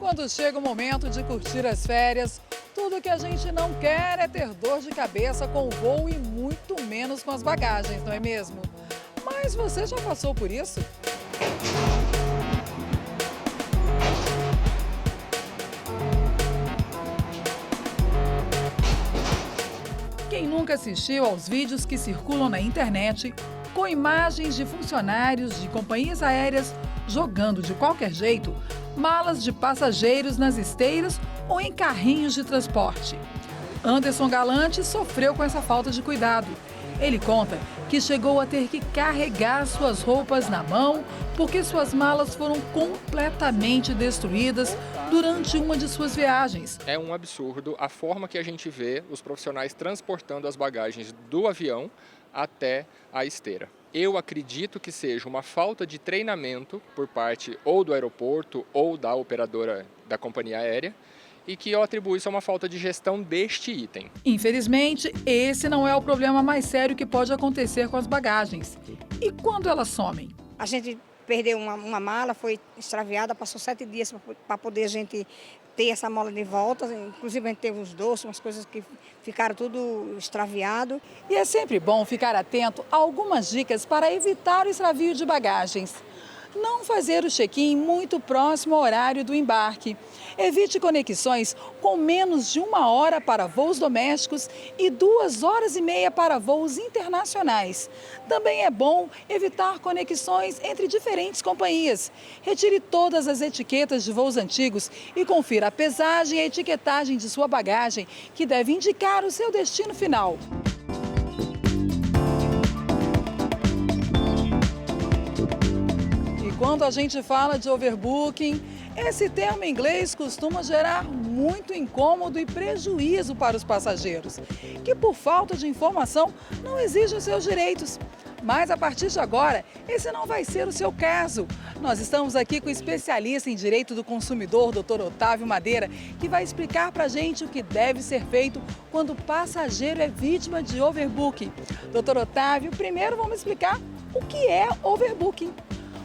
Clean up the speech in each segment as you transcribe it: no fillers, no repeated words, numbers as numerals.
quando chega o momento de curtir as férias, tudo que a gente não quer é ter dor de cabeça com o voo e muito menos com as bagagens, não é mesmo? Mas você já passou por isso? Quem nunca assistiu aos vídeos que circulam na internet com imagens de funcionários de companhias aéreas jogando de qualquer jeito malas de passageiros nas esteiras ou em carrinhos de transporte? Anderson Galante sofreu com essa falta de cuidado. Ele conta que chegou a ter que carregar suas roupas na mão porque suas malas foram completamente destruídas durante uma de suas viagens. É um absurdo a forma que a gente vê os profissionais transportando as bagagens do avião até a esteira. Eu acredito que seja uma falta de treinamento por parte ou do aeroporto ou da operadora da companhia aérea e que eu atribuo isso a uma falta de gestão deste item. Infelizmente, esse não é o problema mais sério que pode acontecer com as bagagens. E quando elas somem? A gente perdeu uma mala, foi extraviada, passou 7 dias para poder a gente ter essa mala de volta. Inclusive a gente teve uns doces, umas coisas que ficaram tudo extraviado. E é sempre bom ficar atento a algumas dicas para evitar o extravio de bagagens. Não fazer o check-in muito próximo ao horário do embarque. Evite conexões com menos de 1 hora para voos domésticos e 2 horas e meia para voos internacionais. Também é bom evitar conexões entre diferentes companhias. Retire todas as etiquetas de voos antigos e confira a pesagem e a etiquetagem de sua bagagem, que deve indicar o seu destino final. Quando a gente fala de overbooking, esse termo em inglês costuma gerar muito incômodo e prejuízo para os passageiros, que por falta de informação não exigem seus direitos. Mas a partir de agora, esse não vai ser o seu caso. Nós estamos aqui com o especialista em direito do consumidor, Dr. Otávio Madeira, que vai explicar para a gente o que deve ser feito quando o passageiro é vítima de overbooking. Dr. Otávio, primeiro vamos explicar o que é overbooking.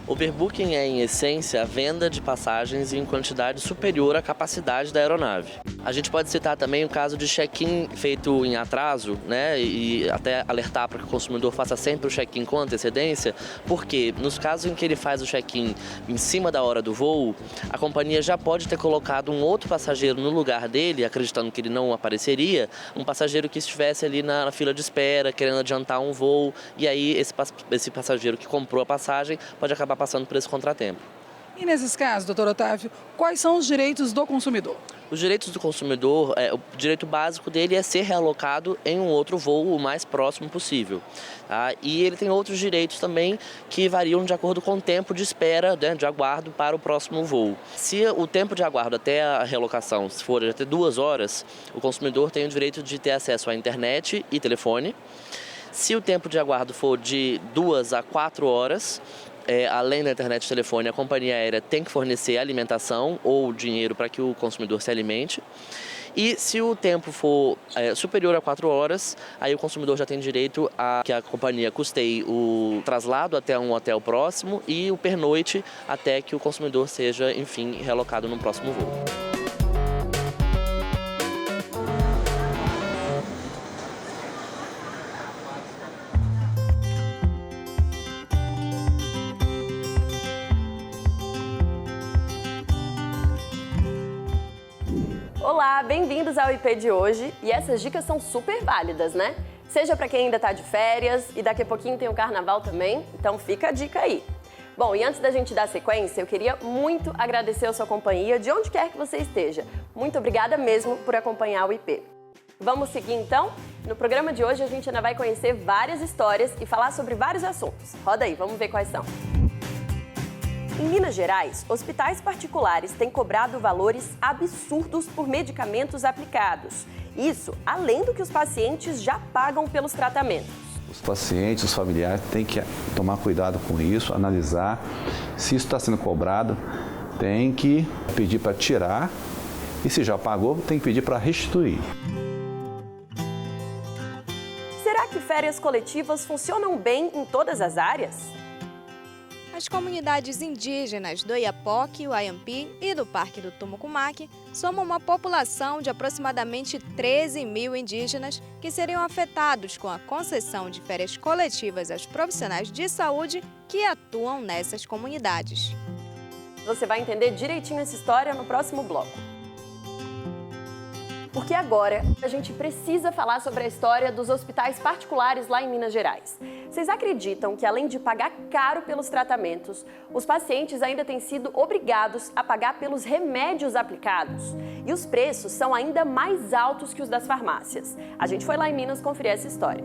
Overbooking é, em essência, a venda de passagens em quantidade superior à capacidade da aeronave. A gente pode citar também o caso de check-in feito em atraso, né? E até alertar para que o consumidor faça sempre o check-in com antecedência, porque nos casos em que ele faz o check-in em cima da hora do voo, a companhia já pode ter colocado um outro passageiro no lugar dele, acreditando que ele não apareceria, um passageiro que estivesse ali na fila de espera, querendo adiantar um voo, e aí esse passageiro que comprou a passagem pode acabar passando por esse contratempo. E nesses casos, doutor Otávio, quais são os direitos do consumidor? Os direitos do consumidor, o direito básico dele é ser realocado em um outro voo o mais próximo possível. Tá? E ele tem outros direitos também que variam de acordo com o tempo de espera, né, de aguardo para o próximo voo. Se o tempo de aguardo até a realocação for até 2 horas, o consumidor tem o direito de ter acesso à internet e telefone. Se o tempo de aguardo for de 2 a 4 horas, além da internet e telefone, a companhia aérea tem que fornecer alimentação ou dinheiro para que o consumidor se alimente. E se o tempo for superior a 4 horas, aí o consumidor já tem direito a que a companhia custeie o traslado até um hotel próximo e o pernoite até que o consumidor seja, enfim, relocado no próximo voo. Olá, bem-vindos ao IP de hoje e essas dicas são super válidas, né? Seja para quem ainda está de férias e daqui a pouquinho tem o carnaval também, então fica a dica aí. Bom, e antes da gente dar sequência, eu queria muito agradecer a sua companhia de onde quer que você esteja. Muito obrigada mesmo por acompanhar o IP. Vamos seguir então? No programa de hoje a gente ainda vai conhecer várias histórias e falar sobre vários assuntos. Roda aí, vamos ver quais são. Em Minas Gerais, hospitais particulares têm cobrado valores absurdos por medicamentos aplicados. Isso além do que os pacientes já pagam pelos tratamentos. Os pacientes, os familiares têm que tomar cuidado com isso, analisar se isso está sendo cobrado, tem que pedir para tirar e se já pagou, tem que pedir para restituir. Será que férias coletivas funcionam bem em todas as áreas? A As comunidades indígenas do Oiapoque, Uaiampi e do Parque do Tumucumaque somam uma população de aproximadamente 13 mil indígenas que seriam afetados com a concessão de férias coletivas aos profissionais de saúde que atuam nessas comunidades. Você vai entender direitinho essa história no próximo bloco. Porque agora a gente precisa falar sobre a história dos hospitais particulares lá em Minas Gerais. Vocês acreditam que, além de pagar caro pelos tratamentos, os pacientes ainda têm sido obrigados a pagar pelos remédios aplicados? E os preços são ainda mais altos que os das farmácias. A gente foi lá em Minas conferir essa história.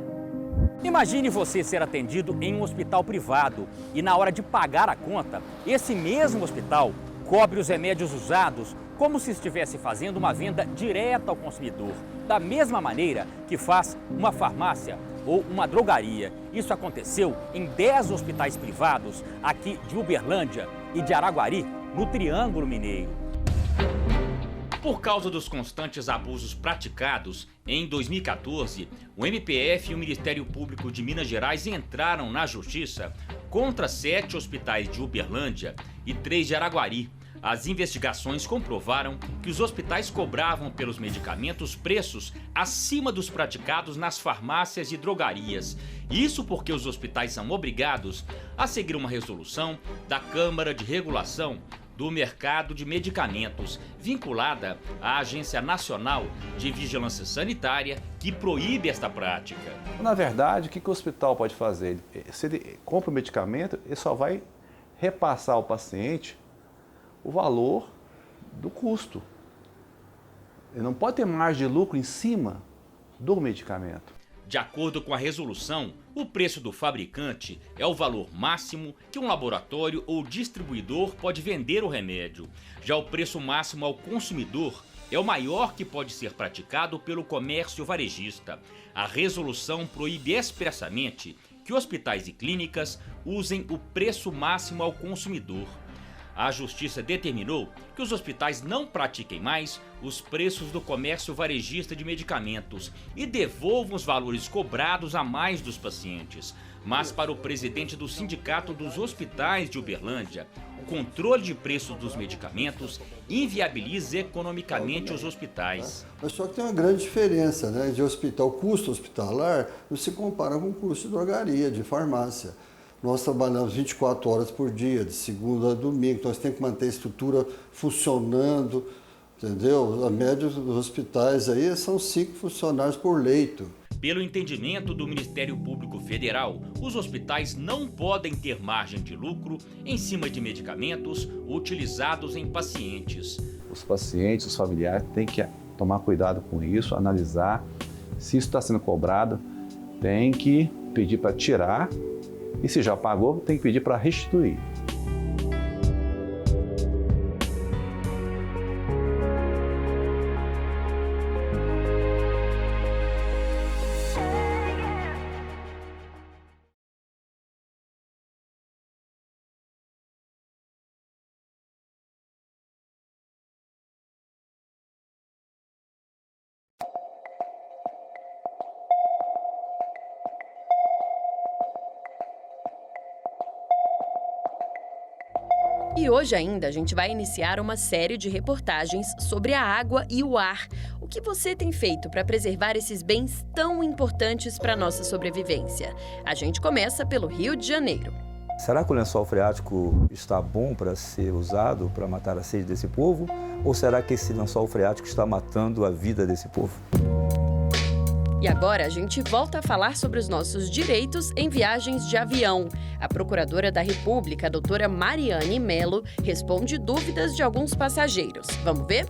Imagine você ser atendido em um hospital privado e, na hora de pagar a conta, esse mesmo hospital cobre os remédios usados como se estivesse fazendo uma venda direta ao consumidor, da mesma maneira que faz uma farmácia ou uma drogaria. Isso aconteceu em 10 hospitais privados aqui de Uberlândia e de Araguari, no Triângulo Mineiro. Por causa dos constantes abusos praticados, em 2014, o MPF e o Ministério Público de Minas Gerais entraram na Justiça contra 7 hospitais de Uberlândia e 3 de Araguari. As investigações comprovaram que os hospitais cobravam pelos medicamentos preços acima dos praticados nas farmácias e drogarias. Isso porque os hospitais são obrigados a seguir uma resolução da Câmara de Regulação do Mercado de Medicamentos, vinculada à Agência Nacional de Vigilância Sanitária, que proíbe esta prática. Na verdade, o que o hospital pode fazer? Se ele compra o medicamento, ele só vai repassar ao paciente o valor do custo. Ele não pode ter margem de lucro em cima do medicamento. De acordo com a resolução, o preço do fabricante é o valor máximo que um laboratório ou distribuidor pode vender o remédio. Já o preço máximo ao consumidor é o maior que pode ser praticado pelo comércio varejista. A resolução proíbe expressamente que hospitais e clínicas usem o preço máximo ao consumidor. A Justiça determinou que os hospitais não pratiquem mais os preços do comércio varejista de medicamentos e devolvam os valores cobrados a mais dos pacientes. Mas para o presidente do Sindicato dos Hospitais de Uberlândia, o controle de preços dos medicamentos inviabiliza economicamente os hospitais. Mas só que tem uma grande diferença, né? De hospital, o custo hospitalar não se compara com o custo de drogaria, de farmácia. Nós trabalhamos 24 horas por dia, de segunda a domingo, então nós temos que manter a estrutura funcionando, entendeu? A média dos hospitais aí são 5 funcionários por leito. Pelo entendimento do Ministério Público Federal, os hospitais não podem ter margem de lucro em cima de medicamentos utilizados em pacientes. Os pacientes, os familiares têm que tomar cuidado com isso, analisar se isso está sendo cobrado, tem que pedir para tirar. E se já pagou, tem que pedir para restituir. E hoje ainda a gente vai iniciar uma série de reportagens sobre a água e o ar. O que você tem feito para preservar esses bens tão importantes para a nossa sobrevivência? A gente começa pelo Rio de Janeiro. Será que o lençol freático está bom para ser usado para matar a sede desse povo? Ou será que esse lençol freático está matando a vida desse povo? E agora a gente volta a falar sobre os nossos direitos em viagens de avião. A Procuradora da República, a doutora Mariane Mello, responde dúvidas de alguns passageiros. Vamos ver?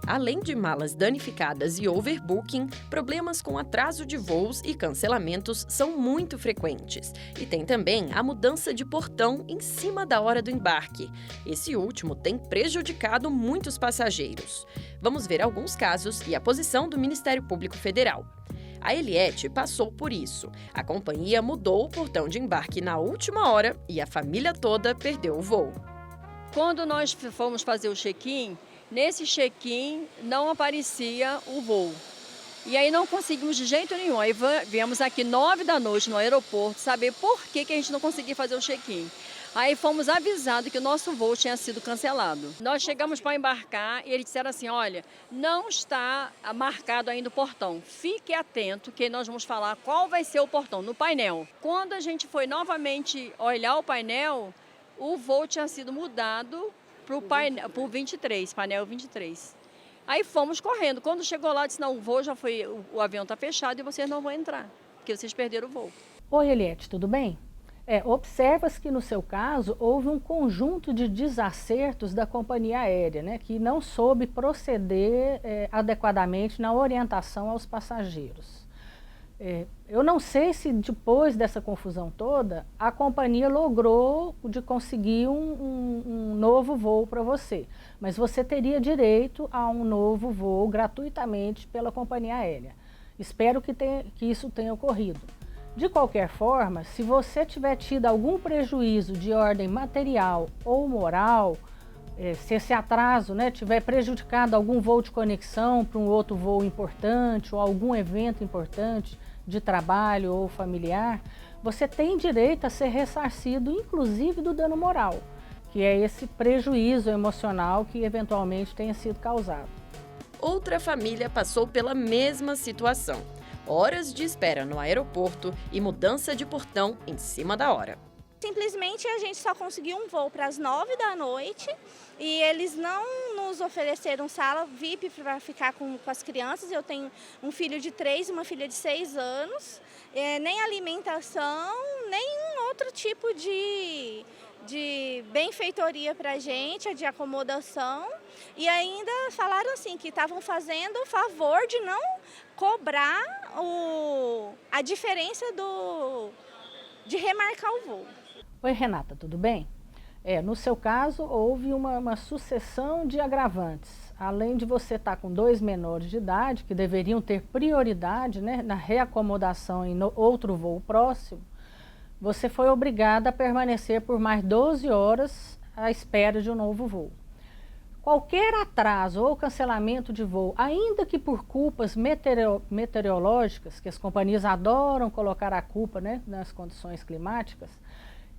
Além de malas danificadas e overbooking, problemas com atraso de voos e cancelamentos são muito frequentes. E tem também a mudança de portão em cima da hora do embarque. Esse último tem prejudicado muitos passageiros. Vamos ver alguns casos e a posição do Ministério Público Federal. A Eliette passou por isso. A companhia mudou o portão de embarque na última hora e a família toda perdeu o voo. Quando nós fomos fazer o check-in, nesse check-in não aparecia o voo. E aí não conseguimos de jeito nenhum. Aí viemos aqui 9 da noite no aeroporto saber por que a gente não conseguia fazer o check-in. Aí fomos avisados que o nosso voo tinha sido cancelado. Nós chegamos para embarcar e eles disseram assim, olha, não está marcado ainda o portão. Fique atento que nós vamos falar qual vai ser o portão no painel. Quando a gente foi novamente olhar o painel, o voo tinha sido mudado para o 23, painel 23. Aí fomos correndo. Quando chegou lá, disse, não, o voo já foi, o avião está fechado e vocês não vão entrar, porque vocês perderam o voo. Oi, Eliette, tudo bem? Observa-se que no seu caso houve um conjunto de desacertos da companhia aérea, né, que não soube proceder adequadamente na orientação aos passageiros. Eu não sei se depois dessa confusão toda, a companhia logrou de conseguir um novo voo para você, mas você teria direito a um novo voo gratuitamente pela companhia aérea. Espero que isso tenha ocorrido. De qualquer forma, se você tiver tido algum prejuízo de ordem material ou moral, se esse atraso, né, tiver prejudicado algum voo de conexão para um outro voo importante ou algum evento importante de trabalho ou familiar, você tem direito a ser ressarcido, inclusive do dano moral, que é esse prejuízo emocional que eventualmente tenha sido causado. Outra família passou pela mesma situação. Horas de espera no aeroporto e mudança de portão em cima da hora. Simplesmente a gente só conseguiu um voo para as 9 da noite e eles não nos ofereceram sala VIP para ficar com as crianças. Eu tenho um filho de 3 e uma filha de 6 anos, nem alimentação, nem outro tipo de benfeitoria para a gente, de acomodação. E ainda falaram assim que estavam fazendo o favor de não cobrar a diferença de remarcar o voo. Oi, Renata, tudo bem? No seu caso, houve uma sucessão de agravantes. Além de você estar com 2 menores de idade, que deveriam ter prioridade, né, na reacomodação em outro voo próximo, você foi obrigada a permanecer por mais 12 horas à espera de um novo voo. Qualquer atraso ou cancelamento de voo, ainda que por culpas meteorológicas, que as companhias adoram colocar a culpa, né, nas condições climáticas,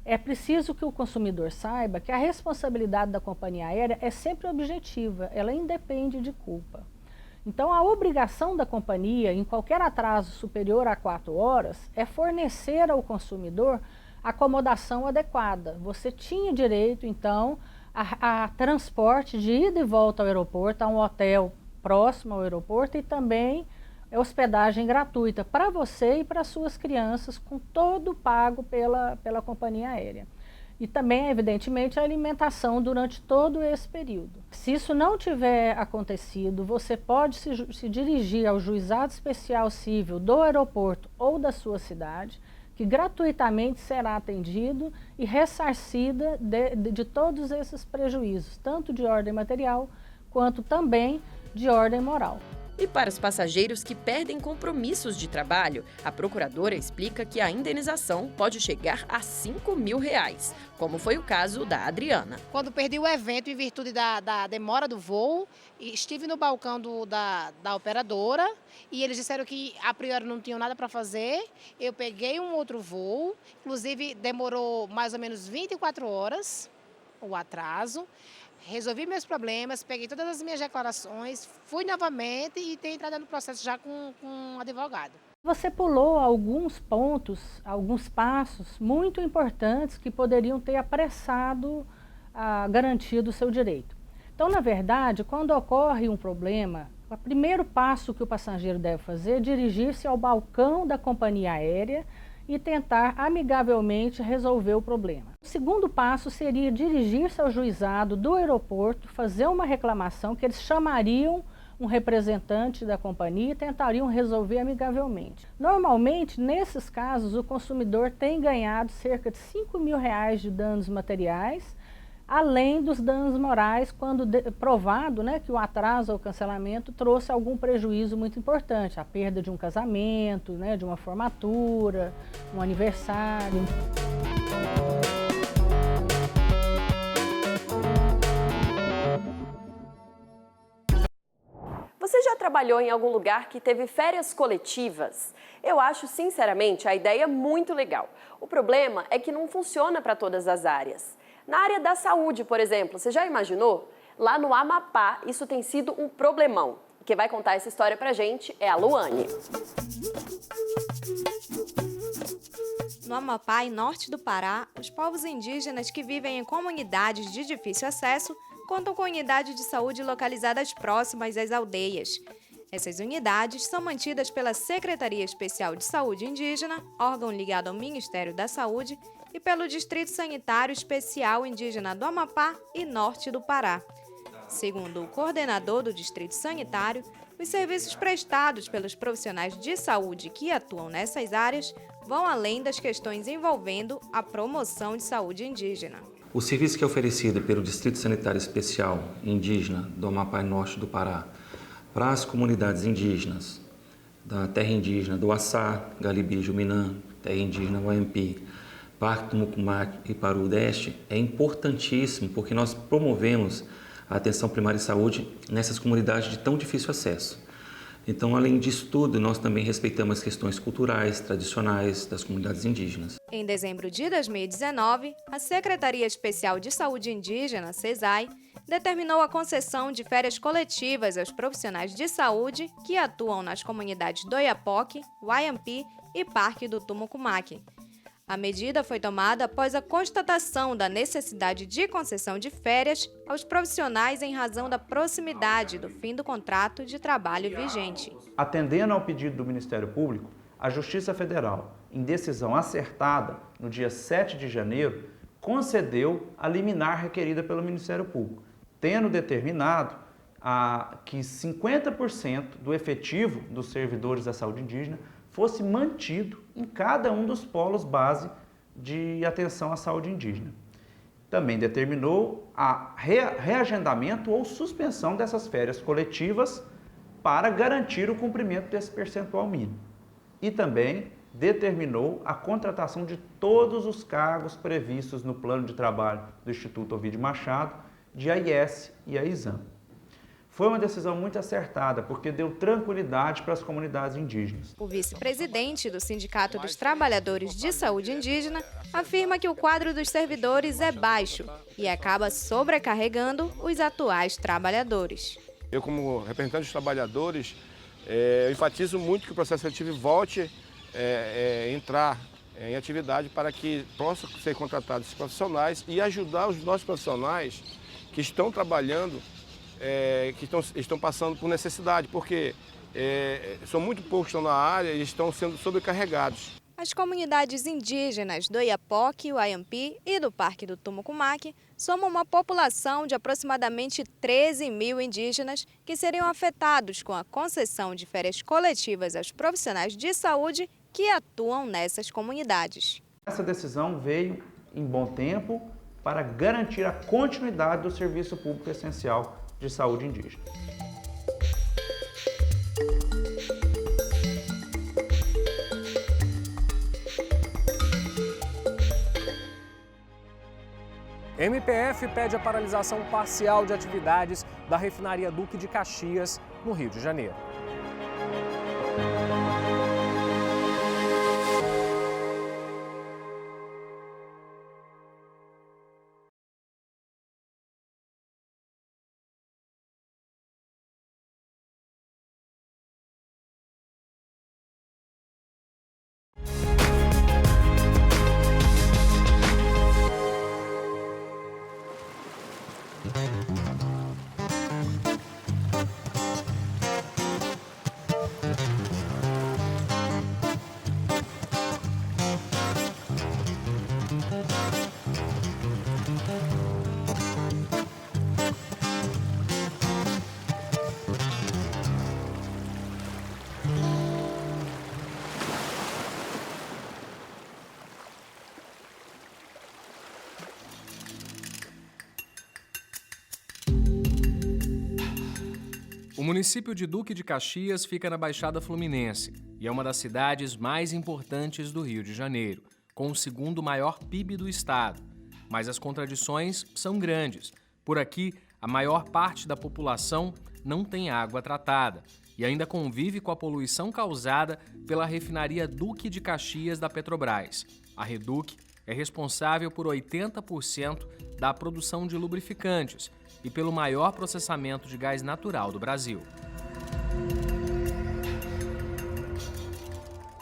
é preciso que o consumidor saiba que a responsabilidade da companhia aérea é sempre objetiva, ela independe de culpa. Então, a obrigação da companhia, em qualquer atraso superior a 4 horas, é fornecer ao consumidor acomodação adequada. Você tinha direito, então, a transporte de ida e volta ao aeroporto, a um hotel próximo ao aeroporto e também hospedagem gratuita para você e para suas crianças, com todo pago pela companhia aérea. E também, evidentemente, a alimentação durante todo esse período. Se isso não tiver acontecido, você pode se dirigir ao Juizado Especial Civil do aeroporto ou da sua cidade, que gratuitamente será atendido e ressarcida de todos esses prejuízos, tanto de ordem material quanto também de ordem moral. E para os passageiros que perdem compromissos de trabalho, a procuradora explica que a indenização pode chegar a R$5.000, como foi o caso da Adriana. Quando perdi o evento em virtude da demora do voo, estive no balcão da operadora e eles disseram que a priori não tinham nada para fazer. Eu peguei um outro voo, inclusive demorou mais ou menos 24 horas o atraso. Resolvi meus problemas, peguei todas as minhas declarações, fui novamente e tenho entrado no processo já com um advogado. Você pulou alguns pontos, alguns passos muito importantes que poderiam ter apressado a garantia do seu direito. Então, na verdade, quando ocorre um problema, o primeiro passo que o passageiro deve fazer é dirigir-se ao balcão da companhia aérea e tentar amigavelmente resolver o problema. O segundo passo seria dirigir-se ao juizado do aeroporto, fazer uma reclamação que eles chamariam um representante da companhia e tentariam resolver amigavelmente. Normalmente, nesses casos, o consumidor tem ganhado cerca de R$5.000 de danos materiais, além dos danos morais, quando provado, né, que o atraso ou cancelamento trouxe algum prejuízo muito importante, a perda de um casamento, né, de uma formatura, um aniversário. Você já trabalhou em algum lugar que teve férias coletivas? Eu acho, sinceramente, a ideia muito legal. O problema é que não funciona para todas as áreas. Na área da saúde, por exemplo, você já imaginou? Lá no Amapá, isso tem sido um problemão. Quem vai contar essa história pra gente é a Luane. No Amapá e norte do Pará, os povos indígenas que vivem em comunidades de difícil acesso contam com unidades de saúde localizadas próximas às aldeias. Essas unidades são mantidas pela Secretaria Especial de Saúde Indígena, órgão ligado ao Ministério da Saúde, e pelo Distrito Sanitário Especial Indígena do Amapá e norte do Pará. Segundo o coordenador do Distrito Sanitário, os serviços prestados pelos profissionais de saúde que atuam nessas áreas vão além das questões envolvendo a promoção de saúde indígena. O serviço que é oferecido pelo Distrito Sanitário Especial Indígena do Amapá e Norte do Pará para as comunidades indígenas da terra indígena do Açá, Galibi, Juminã, terra indígena Wayampi, Parque do Mucumac e Paru-Deste é importantíssimo porque nós promovemos a atenção primária de saúde nessas comunidades de tão difícil acesso. Então, além disso tudo, nós também respeitamos as questões culturais, tradicionais das comunidades indígenas. Em dezembro de 2019, a Secretaria Especial de Saúde Indígena, SESAI, determinou a concessão de férias coletivas aos profissionais de saúde que atuam nas comunidades do Oiapoque, Wayampi e Parque do Tumucumaque. A medida foi tomada após a constatação da necessidade de concessão de férias aos profissionais em razão da proximidade do fim do contrato de trabalho vigente. Atendendo ao pedido do Ministério Público, a Justiça Federal, em decisão acertada no dia 7 de janeiro, concedeu a liminar requerida pelo Ministério Público, tendo determinado que 50% do efetivo dos servidores da saúde indígena fosse mantido em cada um dos polos base de atenção à saúde indígena. Também determinou a reagendamento ou suspensão dessas férias coletivas para garantir o cumprimento desse percentual mínimo. E também determinou a contratação de todos os cargos previstos no plano de trabalho do Instituto Ovidio Machado, de AIS e AISAM. Foi uma decisão muito acertada, porque deu tranquilidade para as comunidades indígenas. O vice-presidente do Sindicato dos Trabalhadores de Saúde Indígena afirma que o quadro dos servidores é baixo e acaba sobrecarregando os atuais trabalhadores. Eu, como representante dos trabalhadores, eu enfatizo muito que o processo seletivo volte a entrar em atividade para que possam ser contratados esses profissionais e ajudar os nossos profissionais que estão trabalhando, que estão passando por necessidade, porque são muito poucos que estão na área e estão sendo sobrecarregados. As comunidades indígenas do Oiapoque, Wayampi e do Parque do Tumucumaque somam uma população de aproximadamente 13 mil indígenas que seriam afetados com a concessão de férias coletivas aos profissionais de saúde que atuam nessas comunidades. Essa decisão veio em bom tempo para garantir a continuidade do serviço público essencial de saúde indígena. MPF pede a paralisação parcial de atividades da refinaria Duque de Caxias, no Rio de Janeiro. O município de Duque de Caxias fica na Baixada Fluminense e é uma das cidades mais importantes do Rio de Janeiro, com o segundo maior PIB do estado. Mas as contradições são grandes. Por aqui, a maior parte da população não tem água tratada. e ainda convive com a poluição causada pela refinaria Duque de Caxias da Petrobras. A Reduc é responsável por 80% da produção de lubrificantes e pelo maior processamento de gás natural do Brasil.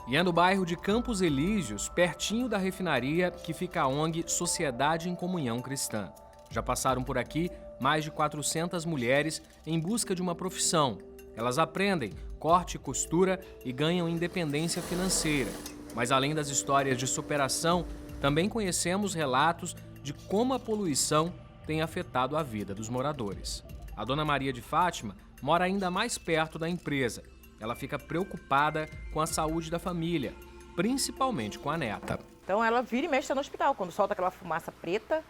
E é no bairro de Campos Elíseos, pertinho da refinaria, que fica a ONG Sociedade em Comunhão Cristã. Já passaram por aqui mais de 400 mulheres em busca de uma profissão. Elas aprendem corte e costura e ganham independência financeira. Mas além das histórias de superação, também conhecemos relatos de como a poluição tem afetado a vida dos moradores. A dona Maria de Fátima mora ainda mais perto da empresa. Ela fica preocupada com a saúde da família, principalmente com a neta. Então ela vira e mexe no hospital. Quando solta aquela fumaça preta,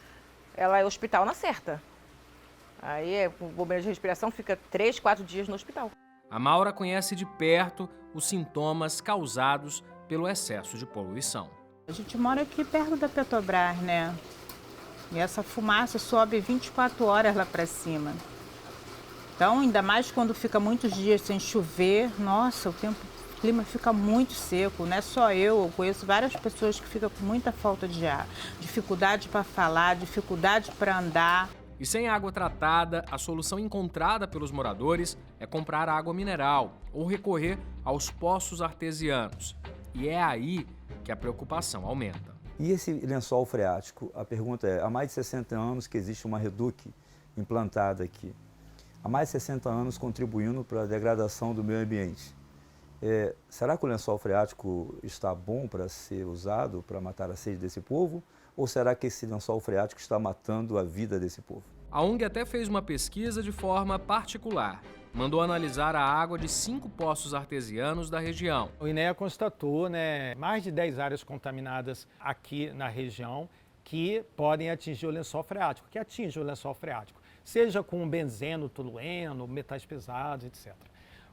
ela é hospital na certa. Aí o bombeiro de respiração fica 3, 4 dias no hospital. A Maura conhece de perto os sintomas causados pelo excesso de poluição. A gente mora aqui perto da Petrobras, né? E essa fumaça sobe 24 horas lá para cima. Então, ainda mais quando fica muitos dias sem chover, nossa, o clima fica muito seco. Não é só eu conheço várias pessoas que ficam com muita falta de ar. Dificuldade para falar, dificuldade para andar. E sem água tratada, a solução encontrada pelos moradores é comprar água mineral ou recorrer aos poços artesianos. E é aí que a preocupação aumenta. E esse lençol freático? A pergunta é, há mais de 60 anos que existe uma Reduc implantada aqui. Há mais de 60 anos contribuindo para a degradação do meio ambiente. Será que o lençol freático está bom para ser usado para matar a sede desse povo? Ou será que esse lençol freático está matando a vida desse povo? A ONG até fez uma pesquisa de forma particular. Mandou analisar a água de 5 poços artesianos da região. O INEA constatou, mais de 10 áreas contaminadas aqui na região que podem atingir o lençol freático, seja com benzeno, tolueno, metais pesados, etc.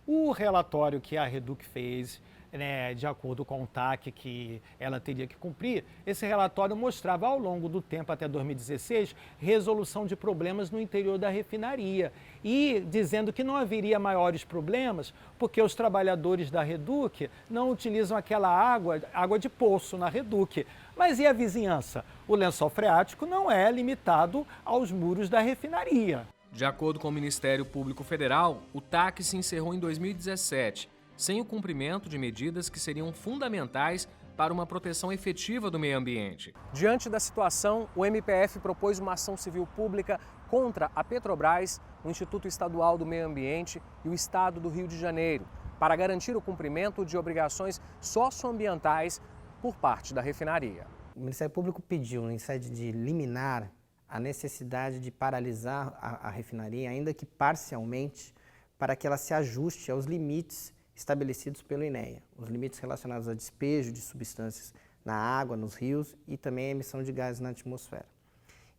O relatório que a Reduc fez, de acordo com o TAC que ela teria que cumprir, esse relatório mostrava ao longo do tempo, até 2016, resolução de problemas no interior da refinaria e dizendo que não haveria maiores problemas porque os trabalhadores da Reduc não utilizam aquela água de poço na Reduc. Mas e a vizinhança? O lençol freático não é limitado aos muros da refinaria. De acordo com o Ministério Público Federal, o TAC se encerrou em 2017, sem o cumprimento de medidas que seriam fundamentais para uma proteção efetiva do meio ambiente. Diante da situação, o MPF propôs uma ação civil pública contra a Petrobras, o Instituto Estadual do Meio Ambiente e o Estado do Rio de Janeiro, para garantir o cumprimento de obrigações socioambientais por parte da refinaria. O Ministério Público pediu, em sede de liminar, a necessidade de paralisar a refinaria, ainda que parcialmente, para que ela se ajuste aos limites estabelecidos pelo INEA, os limites relacionados a despejo de substâncias na água, nos rios e também a emissão de gases na atmosfera.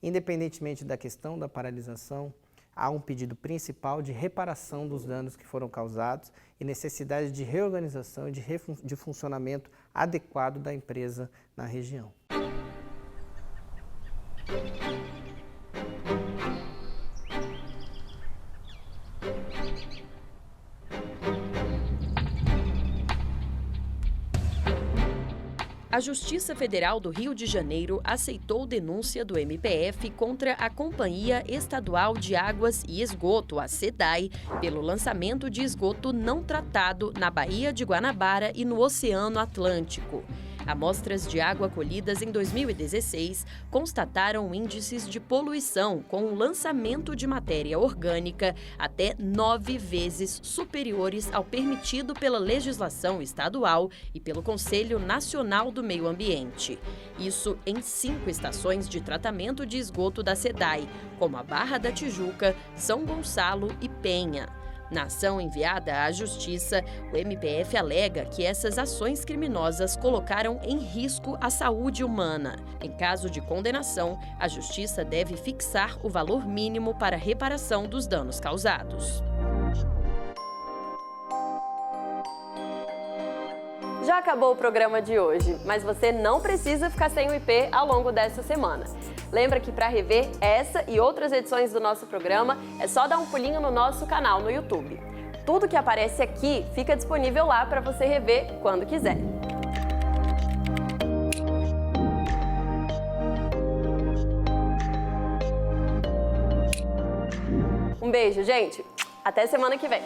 Independentemente da questão da paralisação, há um pedido principal de reparação dos danos que foram causados e necessidade de reorganização e de funcionamento adequado da empresa na região. A Justiça Federal do Rio de Janeiro aceitou denúncia do MPF contra a Companhia Estadual de Águas e Esgoto, a SEDAI, pelo lançamento de esgoto não tratado na Baía de Guanabara e no Oceano Atlântico. Amostras de água colhidas em 2016 constataram índices de poluição com o lançamento de matéria orgânica até 9 vezes superiores ao permitido pela legislação estadual e pelo Conselho Nacional do Meio Ambiente. Isso em 5 estações de tratamento de esgoto da SEDAI, como a Barra da Tijuca, São Gonçalo e Penha. Na ação enviada à Justiça, o MPF alega que essas ações criminosas colocaram em risco a saúde humana. Em caso de condenação, a Justiça deve fixar o valor mínimo para reparação dos danos causados. Já acabou o programa de hoje, mas você não precisa ficar sem o IP ao longo dessa semana. Lembra que para rever essa e outras edições do nosso programa, é só dar um pulinho no nosso canal no YouTube. Tudo que aparece aqui fica disponível lá para você rever quando quiser. Um beijo, gente. Até semana que vem.